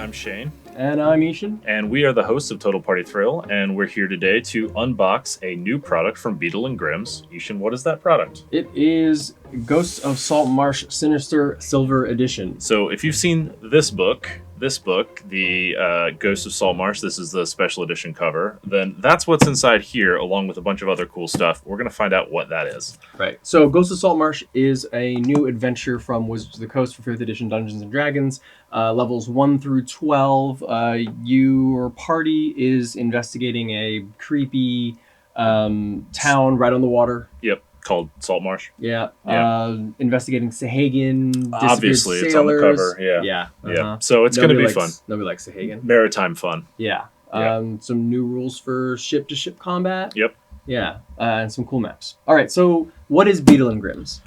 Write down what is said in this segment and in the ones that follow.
I'm Shane. And I'm I-Hsien. And we are the hosts of Total Party Thrill, and we're here today to unbox a new product from Beadle Grimm's. I-Hsien, what is that product? It is Ghosts of Saltmarsh Sinister Silver Edition. So if you've seen this book, the Ghosts of Saltmarsh, this is the special edition cover, then that's what's inside here, along with a bunch of other cool stuff. We're going to find out what that is. Right. So Ghosts of Saltmarsh is a new adventure from Wizards of the Coast for 5th edition Dungeons & Dragons. Levels 1 through 12. Your party is investigating a creepy town right on the water. Yep. Called Saltmarsh. Yeah. Investigating Sahagan. Obviously, it's on the cover. Yeah. Yeah. So it's going to be fun. Nobody likes Sahagan. Maritime fun. Yeah. Some new rules for ship-to-ship combat. Yep. Yeah. And some cool maps. All right. So what is Beadle Grimm's?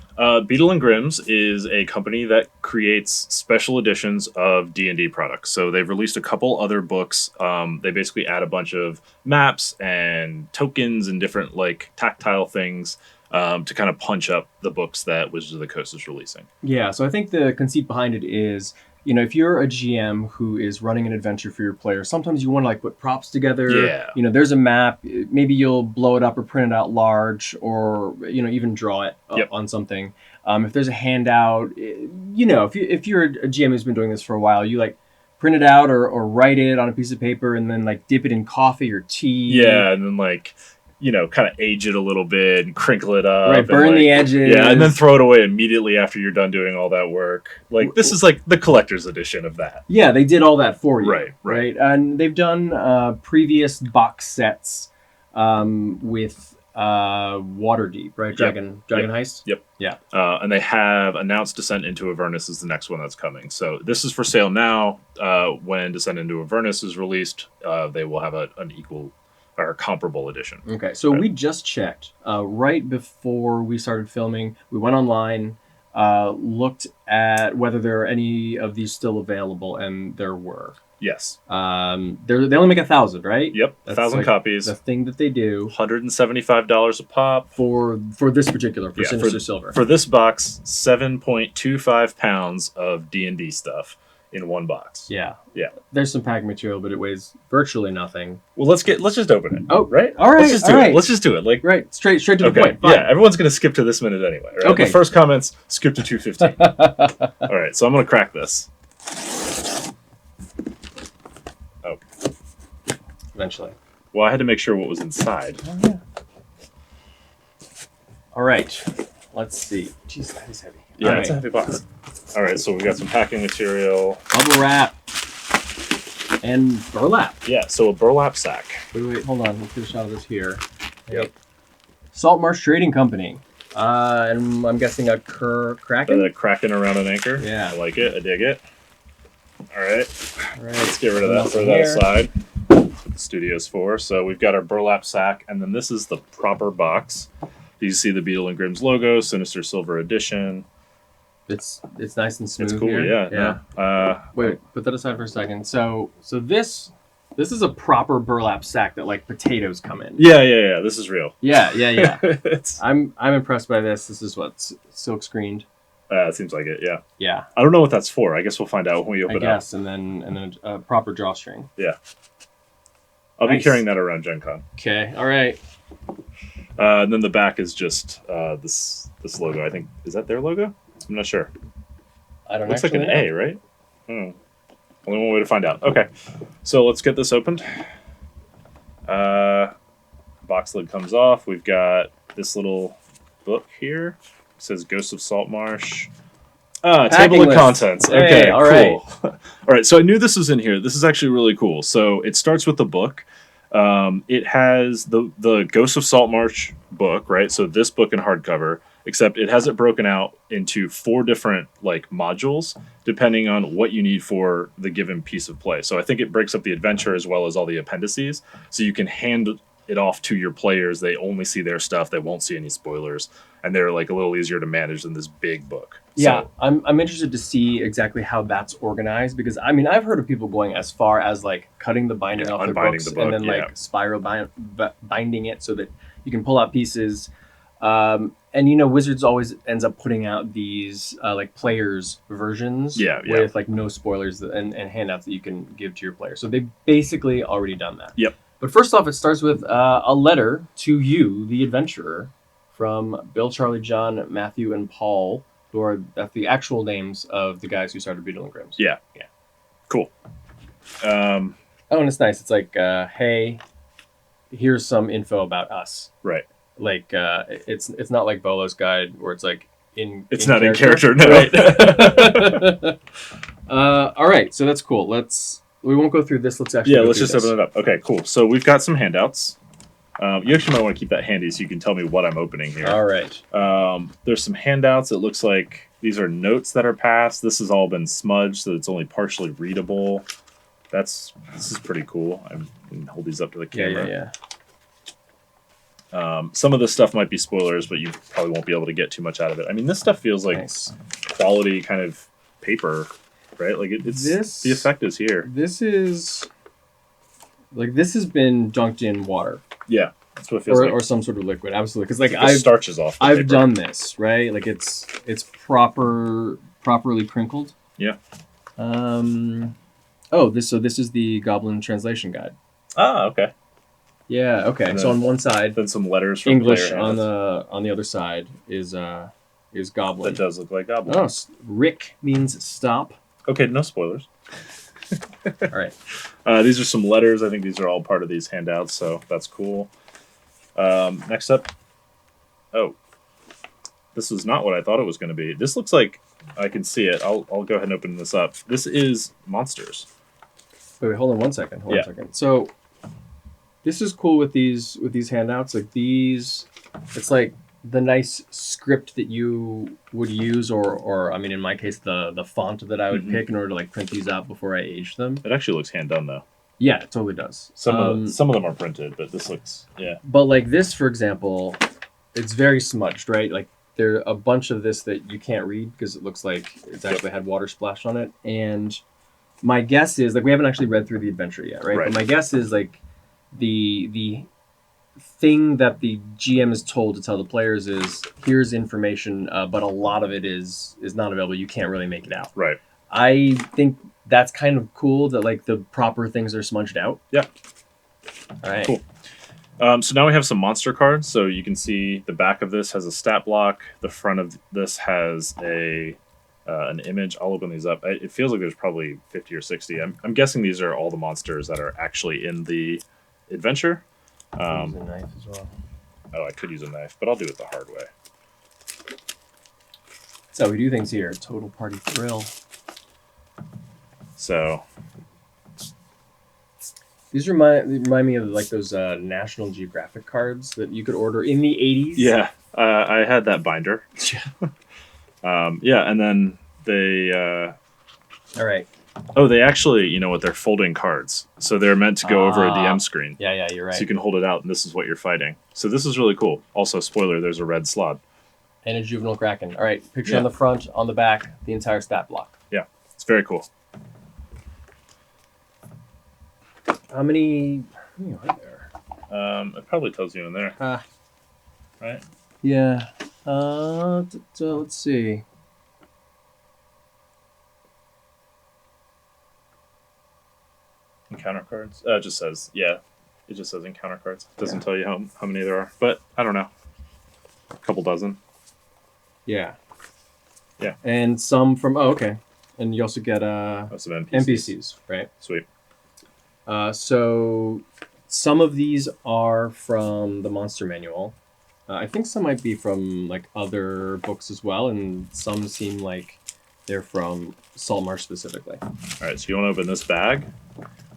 Beadle Grimm's is a company that creates special editions of D&D products. So they've released a couple other books. They basically add a bunch of maps and tokens and different like tactile things to kind of punch up the books that Wizards of the Coast is releasing. Yeah, so I think the conceit behind it is, you know, if you're a GM who is running an adventure for your players, sometimes you want to like put props together. Yeah. You know, there's a map. Maybe you'll blow it up or print it out large, or you know, even draw it up on something. If there's a handout, you know, if you're a GM who's been doing this for a while, you like print it out or write it on a piece of paper and then like dip it in coffee or tea. Yeah, and then like, you know, kind of age it a little bit and crinkle it up. Right, burn the edges. Yeah, and then throw it away immediately after you're done doing all that work. Like, this is like the collector's edition of that. Yeah, they did all that for you. Right. And they've done previous box sets with Waterdeep, right? Dragon Heist? Yep. Yeah. And they have announced Descent into Avernus is the next one that's coming. So this is for sale now. When Descent into Avernus is released, they will have an equal or comparable edition. Okay, so we just checked right before we started filming. We went online, looked at whether there are any of these still available, and there were. Yes. They only make 1,000, right? Yep, 1,000 copies. The thing that they do. $175 a pop for this particular Sinister Silver. For this box, 7.25 pounds of D&D stuff in one box. Yeah. Yeah. There's some packing material, but it weighs virtually nothing. Well, let's just open it. Oh, right. All right. Let's just do it. Let's just do it. Like straight to the point. Fine. Yeah. Everyone's gonna skip to this minute anyway. Right? Okay. The first comments skip to 2:15. All right. So I'm gonna crack this. Oh. Eventually. Well, I had to make sure what was inside. Oh, yeah. All right. Let's see. Jeez, that is heavy. Yeah, it's a heavy box. All right, so we got some packing material. Bubble wrap. And burlap. Yeah, so a burlap sack. Wait, hold on. Let's get a shot of this here. Yep. Saltmarsh Trading Company. And I'm guessing a kraken? A kraken around an anchor. Yeah. I like it. I dig it. All right. Let's get rid of that. Throw that aside. That's what the studio's for. So we've got our burlap sack, and then this is the proper box. You see the Beadle Grimm's logo, Sinister Silver Edition. It's nice and smooth. It's cool, here. yeah. Wait, put that aside for a second. So this is a proper burlap sack that like potatoes come in. Yeah. This is real. Yeah. I'm impressed by this. This is what silk screened. It seems like it. Yeah. Yeah. I don't know what that's for. I guess we'll find out when we open it up. I guess, and then a proper drawstring. Yeah. I'll be carrying that around Gen Con. Okay. All right. And then the back is just this logo. I think, is that their logo? I'm not sure. I don't know. Looks like an A, right? Only one way to find out. Okay, so let's get this opened. Box lid comes off. We've got this little book here. It says Ghosts of Saltmarsh. Table of contents. Okay, all cool. Right. All right, so I knew this was in here. This is actually really cool. So it starts with the book. It has the Ghosts of Saltmarsh book, right? So this book in hardcover, except it has it broken out into 4 different like modules, depending on what you need for the given piece of play. So I think it breaks up the adventure as well as all the appendices, so you can hand it off to your players. They only see their stuff. They won't see any spoilers, and they're like a little easier to manage than this big book. Yeah, so, I'm interested to see exactly how that's organized, because I mean I've heard of people going as far as like cutting the binding off their books and then like spiral binding it so that you can pull out pieces. And you know, Wizards always ends up putting out these like players versions with like no spoilers and handouts that you can give to your player. So they've basically already done that. Yep. But first off, it starts with a letter to you, the adventurer, from Bill, Charlie, John, Matthew, and Paul, who are that's the actual names of the guys who started Beadle Grimms. Yeah. Cool. Oh, and it's nice. It's like, hey, here's some info about us. Right. Like it's not like Bolo's guide where it's like in not in character, no. Right. All right, so that's cool. We won't go through this. Let's actually let's just open it up. Okay, cool. So we've got some handouts. You actually might want to keep that handy so you can tell me what I'm opening here. All right. There's some handouts. It looks like these are notes that are passed. This has all been smudged, so it's only partially readable. This is pretty cool. I can hold these up to the camera. Yeah. Some of this stuff might be spoilers, but you probably won't be able to get too much out of it. I mean, this stuff feels like quality kind of paper, right? Like the effect is here. This has been dunked in water. Yeah, that's what it feels like. Or some sort of liquid, absolutely. Because like I've starches off. I've done this, right? Like it's properly crinkled. Yeah. This is the Goblin translation guide. Ah, okay. Yeah. Okay. Then, so on one side, then some letters from English. player On the other side is Goblin. That does look like Goblin. Oh, Rick means stop. Okay, no spoilers. All right. These are some letters. I think these are all part of these handouts, so that's cool. Next up. Oh, this is not what I thought it was going to be. This looks like I can see it. I'll go ahead and open this up. This is Monsters. Wait, hold on one second. Hold on a second. So this is cool with these handouts. Like these, it's like the nice script that you would use, or I mean, in my case, the font that I would pick in order to like print these out before I age them. It actually looks hand done though. Yeah, it totally does. Some of them are printed, but this looks But like this, for example, it's very smudged, right? Like there are a bunch of this that you can't read because it looks like it's actually had water splashed on it. And my guess is like we haven't actually read through the adventure yet, right? But my guess is like the thing that the GM is told to tell the players is here's information, but a lot of it is not available. You can't really make it out. Right. I think that's kind of cool that like the proper things are smudged out. Yeah. All right. Cool. So now we have some monster cards. So you can see the back of this has a stat block. The front of this has an image. I'll open these up. It feels like there's probably 50 or 60. I'm guessing these are all the monsters that are actually in the adventure. Use a knife as well. Oh, I could use a knife, but I'll do it the hard way. That's how we do things here. Total party thrill. So these remind me of like those National Geographic cards that you could order in the 80s. Yeah, I had that binder. And then they... All right. Oh, they actually, you know what, they're folding cards. So they're meant to go over a DM screen. Yeah, you're right. So you can hold it out, and this is what you're fighting. So this is really cool. Also, spoiler, there's a red slot. And a juvenile kraken. All right, picture on the front, on the back, the entire stat block. Yeah, it's very cool. How many are there? It probably tells you in there. Right? Yeah. Let's see. Encounter cards? It just says, it just says encounter cards. It doesn't tell you how many there are. But, I don't know. A couple dozen. Yeah. Yeah. And some from, okay. And you also get some NPCs, right? Sweet. So some of these are from the Monster Manual. I think some might be from like other books as well, and some seem like they're from Saltmarsh specifically. All right, so you want to open this bag?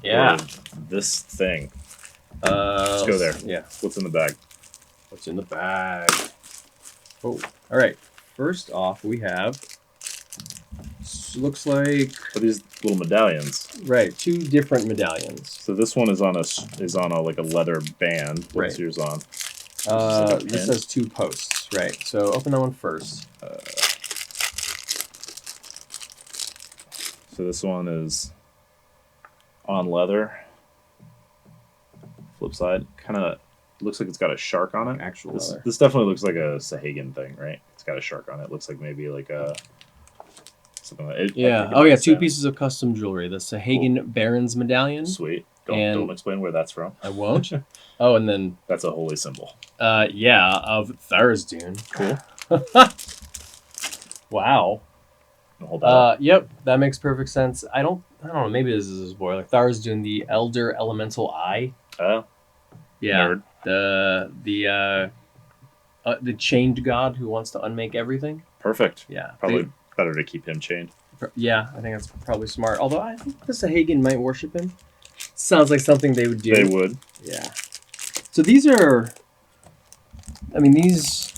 Yeah. Or this thing? Let's go there. Yeah. What's in the bag? What's in the bag? Oh, all right. First off, we have. Looks like these little medallions. Right, 2 different medallions. So this one is on a like a leather band. What's yours on? This has 2 posts. Right. So open that one first. So this one is on leather. Flip side, kind of looks like it's got a shark on it. Actual This, leather. this definitely looks like a Sahagan thing, right? It's got a shark on it. Looks like maybe like a something like it. Yeah. Oh yeah, 2 pieces of custom jewelry. The Sahagan Baron's medallion. Sweet. And- Don't explain where that's from. I won't. Oh, and then That's a holy symbol. yeah, of Tharizdun. Cool. Wow. Hold that. Yep, that makes perfect sense. I don't know. Maybe this is his boy. Like Tharizdun, the Elder Elemental Eye. Yeah. Nerd. The chained god who wants to unmake everything. Perfect. Yeah. Probably better to keep him chained. Yeah, I think that's probably smart. Although I think the Sahagan might worship him. Sounds like something they would do. They would. Yeah. So these are. I mean, these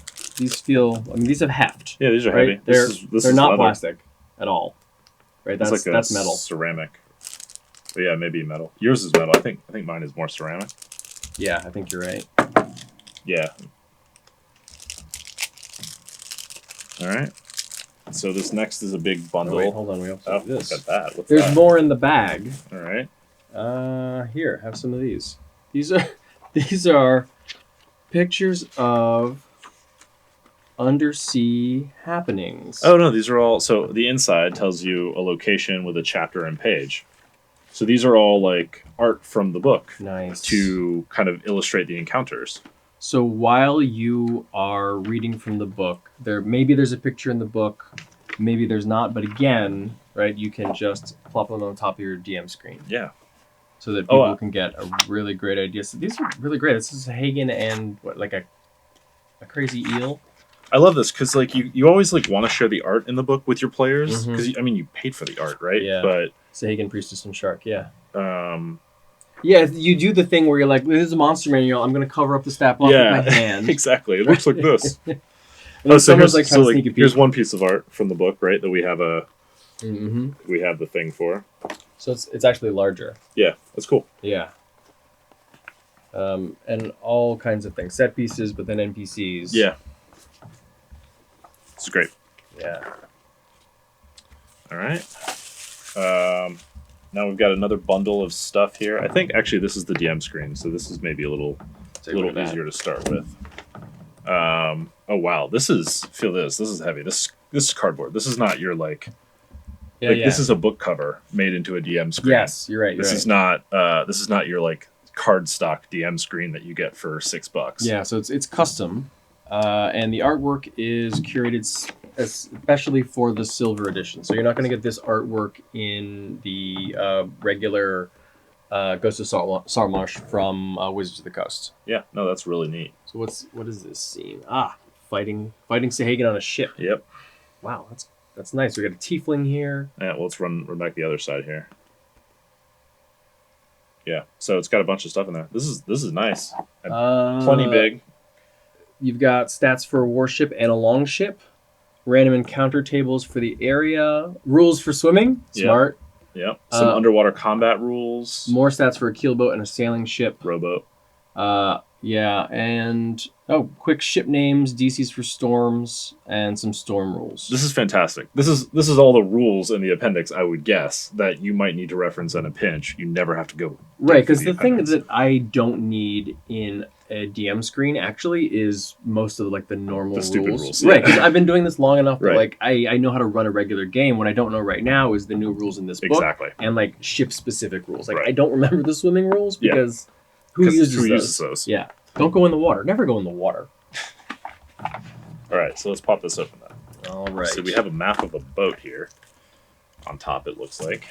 feel. I mean, these have heft. Yeah, these are right? heavy. They're This they're is not leather. plastic at all. Right. It's like That's metal. ceramic. But yeah, maybe metal. Yours is metal. I think mine is more ceramic. Yeah, I think you're right. Yeah. All right. So this next is a big bundle. Oh, wait, hold on. We also Oh, have this. look at that. What's There's that? more in the bag. All right. Here, have some of these. These are pictures of undersea happenings. Oh no, these are all. So the inside tells you a location with a chapter and page. So these are all like art from the book Nice. to kind of illustrate the encounters. So while you are reading from the book, maybe there's a picture in the book, maybe there's not, but again, right, you can just plop them on top of your DM screen. Yeah. So that people can get a really great idea. So these are really great. This is Hagen and what, like a crazy eel. I love this because like you always like want to share the art in the book with your players Mhm. because I mean you paid for the art, right? Yeah. But Sahagan, Priestess, and Shark, yeah. um, Yeah, you do the thing where you're like, this is a monster manual, I'm going to cover up the stat block with my hand. exactly. It looks like this. And then someone's like trying to sneak a peek. Here's one piece of art from the book, right? That we have Mm-hmm. we have the thing for. So it's actually larger. Yeah, that's cool. Yeah. And all kinds of things. Set pieces, but then NPCs. Yeah. It's great. Yeah. All right. Now we've got another bundle of stuff here. I think actually this is the DM screen, so this is maybe a little easier to start with. Oh wow, this is this is heavy. This is cardboard. This is not your like. Yeah, Like yeah. this is a book cover made into a DM screen. Yes, you're right. This is not your like cardstock DM screen that you get for $6. Yeah, so it's custom, and the artwork is curated especially for the silver edition. So you're not going to get this artwork in the regular Ghost of Saltmarsh from Wizards of the Coast. Yeah, no, that's really neat. So what is this scene? Fighting Sahagan on a ship. Yep. Wow, that's nice. We got a tiefling here. Yeah, well, let's run back the other side here. Yeah, so it's got a bunch of stuff in there. This is nice. Plenty big. You've got stats for a warship and a longship, random encounter tables for the area, rules for swimming. Smart. Yep. Some underwater combat rules. More stats for a keelboat and a sailing ship. Rowboat. Yeah, and quick ship names, DCs for storms, and some storm rules. This is fantastic. This is all the rules in the appendix. I would guess that you might need to reference in a pinch. You never have to go Right, because the thing that I don't need in a DM screen actually is most of like the normal stupid rules. Right, because I've been doing this long enough that Right. like I know how to run a regular game. What I don't know right now is the new rules in this book Exactly. and like ship specific rules. Like Right. I don't remember the swimming rules Yeah. because who uses uses those? those? Yeah, don't go in the water. Never go in the water. All right, so let's pop this open then. All right. So we have a map of a boat here. On top, it looks like.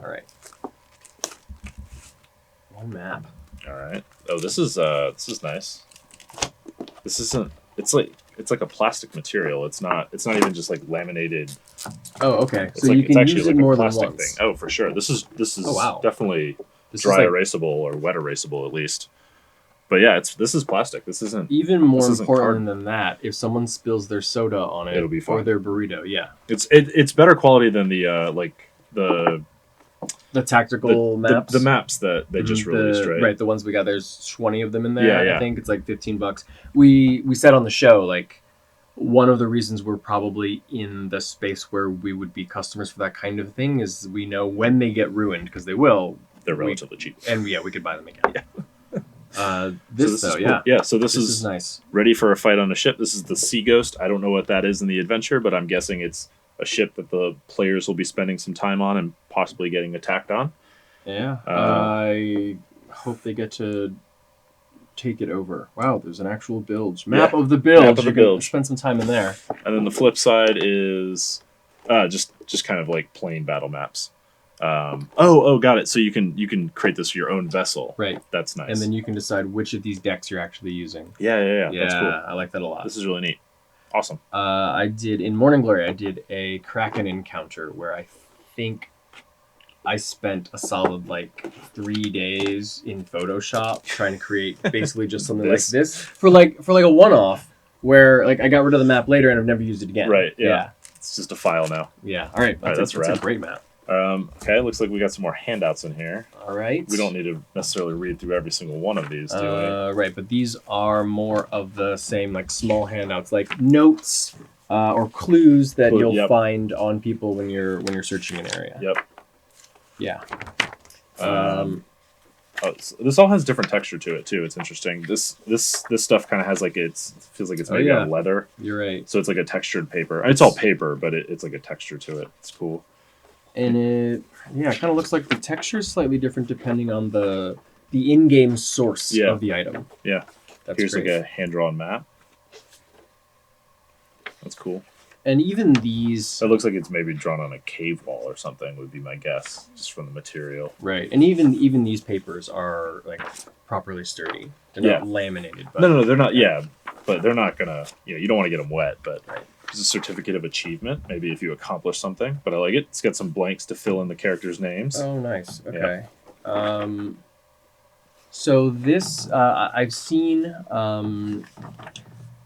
All right. One map. All right. Oh, this is nice. This isn't. It's like a plastic material. It's not even just like laminated. Oh, okay. It's So like, you can it's use actually it like more a than plastic once. thing. Oh, for sure. This is Oh, wow. definitely This dry is like, erasable or wet erasable at least. But yeah, this is plastic. This isn't. even more isn't important than that, if someone spills their soda on it, It'll be or fine. their burrito, yeah. It's better quality than the The tactical maps. The maps that they just released, right? Right, the ones we got. There's 20 of them in there. Yeah, yeah. I think it's like $15. We said on the show like one of the reasons we're probably in the space where we would be customers for that kind of thing is we know when they get ruined, because they will. They're relatively cheap. And we could buy them again. Yeah. This is though, cool. Yeah, so this is nice. Ready for a fight on a ship. This is the Sea Ghost. I don't know what that is in the adventure, but I'm guessing it's a ship that the players will be spending some time on and possibly getting attacked on. Yeah. I hope they get to take it over. Wow, there's an actual bilge. Map of the bilge. Map of the bilge. Spend some time in there. And then the flip side is just kind of like plain battle maps. Got it. So you can create this your own vessel. Right. That's nice. And then you can decide which of these decks you're actually using. Yeah. That's cool. I like that a lot. This is really neat. Awesome. I did in Morning Glory. I did a Kraken encounter where I think I spent a solid 3 days in Photoshop trying to create basically just something like this for a one-off where I got rid of the map later and I've never used it again. Right. Yeah. It's just a file now. Yeah. All right. That's rad. a great map. Okay, looks like we got some more handouts in here. All right. We don't need to necessarily read through every single one of these, do we? Right, but these are more of the same small handouts, like notes or clues that you'll find on people when you're searching an area. Yep. Yeah. So this all has different texture to it too. It's interesting. This stuff kind of has it feels like it's made out of leather. You're right. So it's like a textured paper. It's all paper, but it's like a texture to it. It's cool. And it kind of looks like the texture is slightly different depending on the in-game source of the item. Yeah. Here's great. a hand-drawn map. That's cool. And even these... It looks like it's maybe drawn on a cave wall or something, would be my guess, just from the material. Right. And even these papers are properly sturdy. They're not laminated. But, no, they're not. Yeah, but they're not gonna. You don't want to get them wet. But it's a certificate of achievement. Maybe if you accomplish something. But I like it. It's got some blanks to fill in the characters' names. Oh, nice. Okay. Yeah. So this I've seen in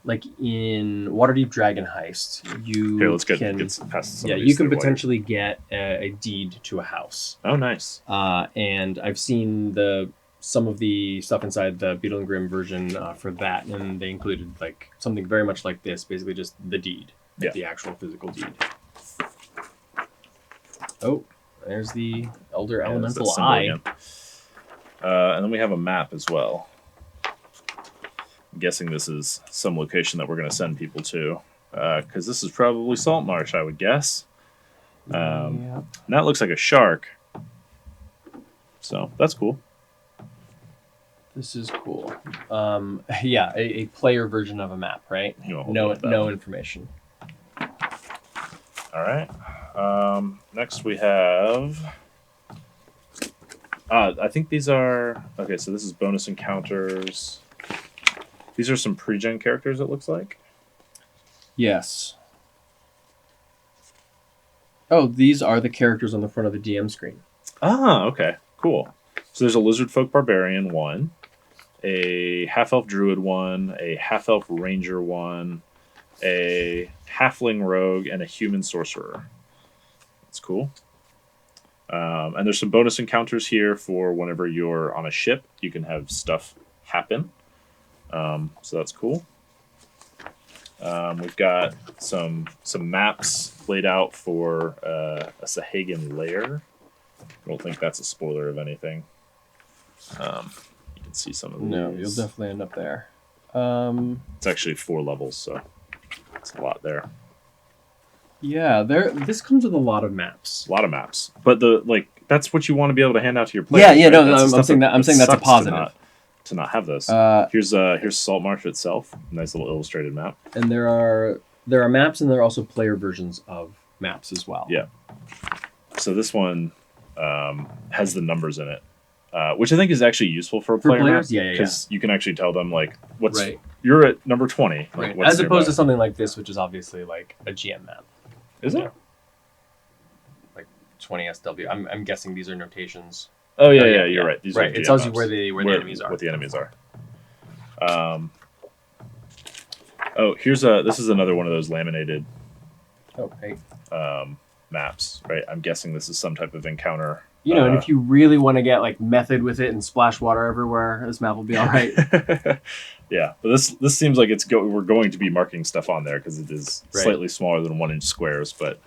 Waterdeep Dragon Heist. Let's get past some of these. You can potentially get a deed to a house. Oh, nice. And I've seen some of the stuff inside the Beadle Grimm version for that, and they included something very much like this, basically just the deed, the actual physical deed. Oh, there's the Elder Elemental Eye. And then we have a map as well. I'm guessing this is some location that we're going to send people to, because this is probably Saltmarsh, I would guess. And that looks like a shark. So that's cool. This is cool. A player version of a map, right? No information. All right. Next we have... I think these are... Okay, so this is bonus encounters. These are some pre-gen characters, it looks like. Yes. Oh, these are the characters on the front of the DM screen. Ah, okay. Cool. So there's a Lizard Folk Barbarian 1, a Half-Elf Druid 1, a Half-Elf Ranger 1, a Halfling Rogue, and a Human Sorcerer. That's cool. And there's some bonus encounters here for whenever you're on a ship. You can have stuff happen. So that's cool. We've got some maps laid out for a Sahagan lair. I don't think that's a spoiler of anything. You can see some of these. No, you'll definitely end up there. It's actually 4 levels, so it's a lot there. Yeah, this comes with a lot of maps. A lot of maps, but that's what you want to be able to hand out to your players. Yeah, right? No, I'm saying that's a positive. To not have this. Here's Saltmarsh itself. Nice little illustrated map. And there are maps, and there are also player versions of maps as well. Yeah. So this one has the numbers in it, which I think is actually useful for a player players. Map, yeah, because you can actually tell them what's you're at number 20, right? As opposed to something like this, which is obviously a GM map. Is it? 20 SW. I'm guessing these are notations. Oh yeah, you're right. These are it tells you where the enemies are. What the enemies are. This is another one of those laminated maps. Right. I'm guessing this is some type of encounter You know, and if you really want to get like method with it and splash water everywhere, this map will be all right. Yeah, but this seems like we're going to be marking stuff on there because it is slightly smaller than 1-inch squares, but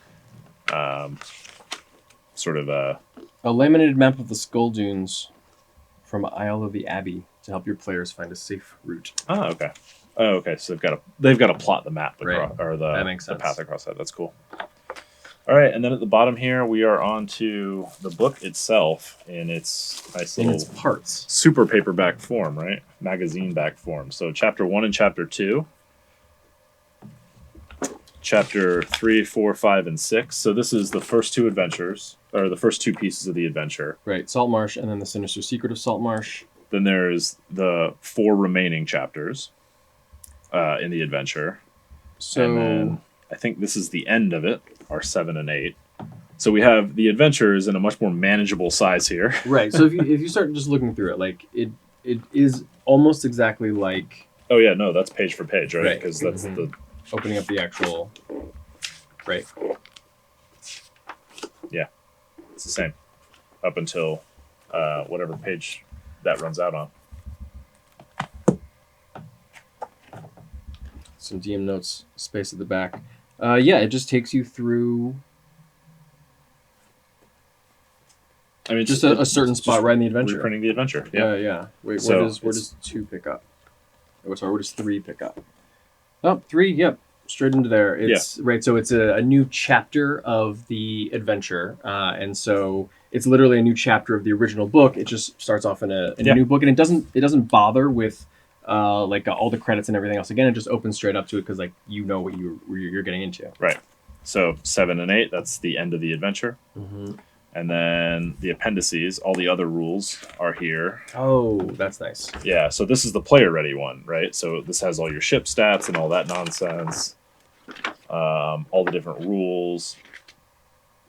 sort of a laminated map of the Skull Dunes from Isle of the Abbey to help your players find a safe route. Oh, okay. Oh, okay. So they've got to plot the map That makes sense. The path across that. That's cool. All right, and then at the bottom here, we are on to the book itself in its nice little parts, super paperback form, right? Magazine back form. So chapter 1 and chapter 2, chapter 3, 4, 5, and 6. So this is the first two adventures, or the first two pieces of the adventure. Right, Saltmarsh, and then the Sinister Secret of Saltmarsh. Then there's the 4 remaining chapters in the adventure. So and then I think this is the end of it. Are 7 and 8. So we have the adventures in a much more manageable size here. Right. So if you start just looking through it, like it is almost exactly like. Oh yeah, no, that's page for page, right? Because that's the opening up the actual. Right. Yeah, it's the same up until whatever page that runs out on. Some DM notes, space at the back. Yeah, it just takes you through. I mean, just a certain spot right in the adventure. Reprinting the adventure. Yeah, yeah. Wait, where does 2 pick up? Oh, sorry, where does 3 pick up? Oh, 3. Yep, straight into there. It's right. So it's a new chapter of the adventure, and so it's literally a new chapter of the original book. It just starts off in a new book, and it doesn't bother with. All the credits and everything else. Again, it just opens straight up to it because what you're getting into. Right. So 7 and 8, that's the end of the adventure. Mm-hmm. And then the appendices, all the other rules are here. Oh, that's nice. Yeah, so this is the player-ready one, right? So this has all your ship stats and all that nonsense. All the different rules.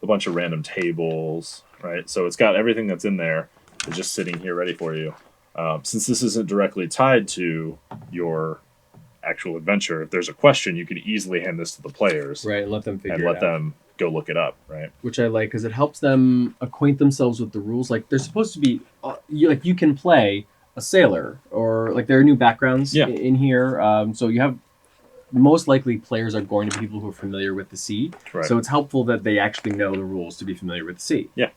A bunch of random tables, right? So it's got everything that's in there. It's just sitting here ready for you. Since this isn't directly tied to your actual adventure, if there's a question, you can easily hand this to the players. Right, and let them figure it out. And let them go look it up, right? Which I like, because it helps them acquaint themselves with the rules. Like, they're supposed to be... you can play a sailor, or, like, there are new backgrounds in here. So you have... Most likely, players are going to be people who are familiar with the sea. Right. So it's helpful that they actually know the rules to be familiar with the sea. Yeah.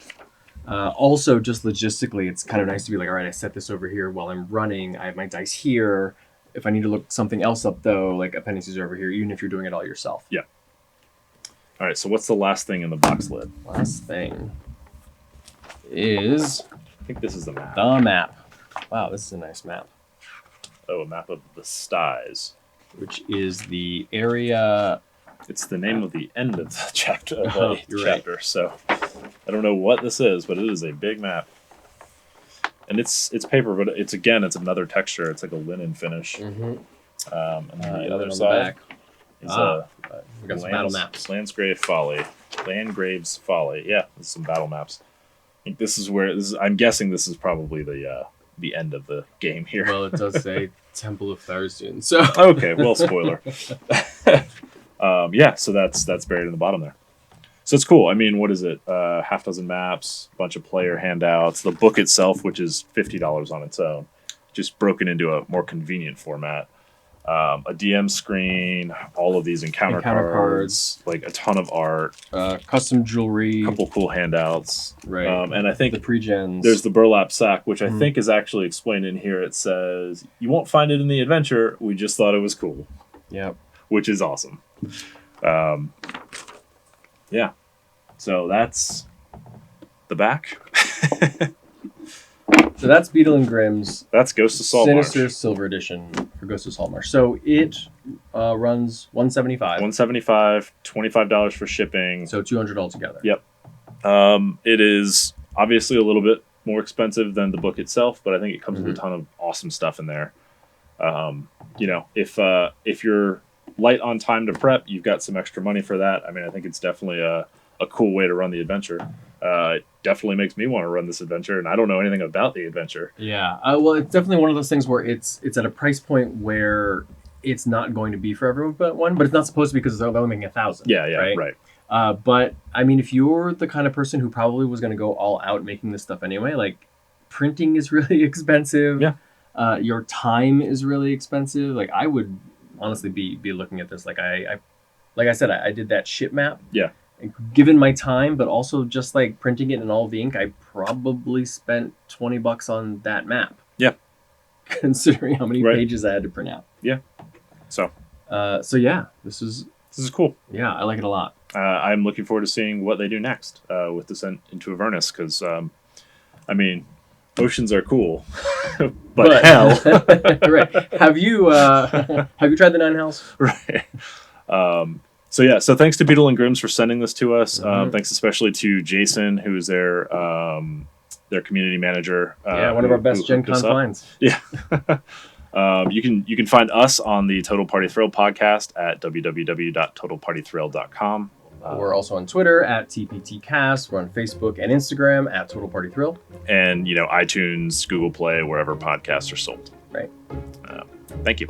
Also, just logistically, it's kind of nice to be like, all right, I set this over here while I'm running. I have my dice here. If I need to look something else up, though, like appendices are over here, even if you're doing it all yourself. Yeah. All right, so what's the last thing in the box lid? Last thing is... I think this is the map. The map. Wow, this is a nice map. Oh, a map of the Styes. Which is the area... It's the name of the end of the chapter. Right. So I don't know what this is, but it is a big map, and it's paper, but it's another texture. It's like a linen finish. Mm-hmm. And the other side is we got some battle maps. Landgrave's Folly. Yeah, there's some battle maps. I think this is where I'm guessing this is probably the end of the game here. Well, it does say Temple of Tharzoon. So okay, well, spoiler. So that's buried in the bottom there. So it's cool. I mean, what is it? Half dozen maps, a bunch of player handouts, the book itself, which is $50 on its own, just broken into a more convenient format. A DM screen, all of these encounter cards, like a ton of art, custom jewelry, a couple cool handouts, right? And I think the pre-gens. There's the burlap sack, which I think is actually explained in here. It says you won't find it in the adventure. We just thought it was cool. Yep. Which is awesome. Yeah. So that's the back. So that's Beadle Grimm's. That's Ghost of Saltmarsh. Sinister Silver Edition for Ghost of Saltmarsh. So it runs $175. $175, $25 for shipping. So $200 altogether. Yep. It is obviously a little bit more expensive than the book itself, but I think it comes with a ton of awesome stuff in there. If you're light on time to prep, you've got some extra money for that. I mean, I think it's definitely a cool way to run the adventure. It definitely makes me want to run this adventure, and I don't know anything about the adventure. Yeah, well, it's definitely one of those things where it's at a price point where it's not going to be for everyone but it's not supposed to be because they're only making 1,000. Yeah, right. But I mean, if you're the kind of person who probably was going to go all out making this stuff anyway, like printing is really expensive. Yeah. Your time is really expensive. Like I would honestly be looking at this. Like like I said, I did that ship map. Yeah. And given my time, but also just like printing it in all the ink, I probably spent $20 on that map. Yeah. Considering how many Right. pages I had to print out. Yeah. So yeah, this is cool. Yeah, I like it a lot. I'm looking forward to seeing what they do next with Descent into Avernus, because I mean, oceans are cool, but hell. Right. Have you tried the 9 hells? Right. So thanks to Beadle and Grimm's for sending this to us. Thanks especially to Jason, who's their community manager. One of our best Gen Con finds. Yeah. You can find us on the Total Party Thrill podcast at www.totalpartythrill.com. We're also on Twitter at TPTcast. We're on Facebook and Instagram at Total Party Thrill. And, iTunes, Google Play, wherever podcasts are sold. Right. Thank you.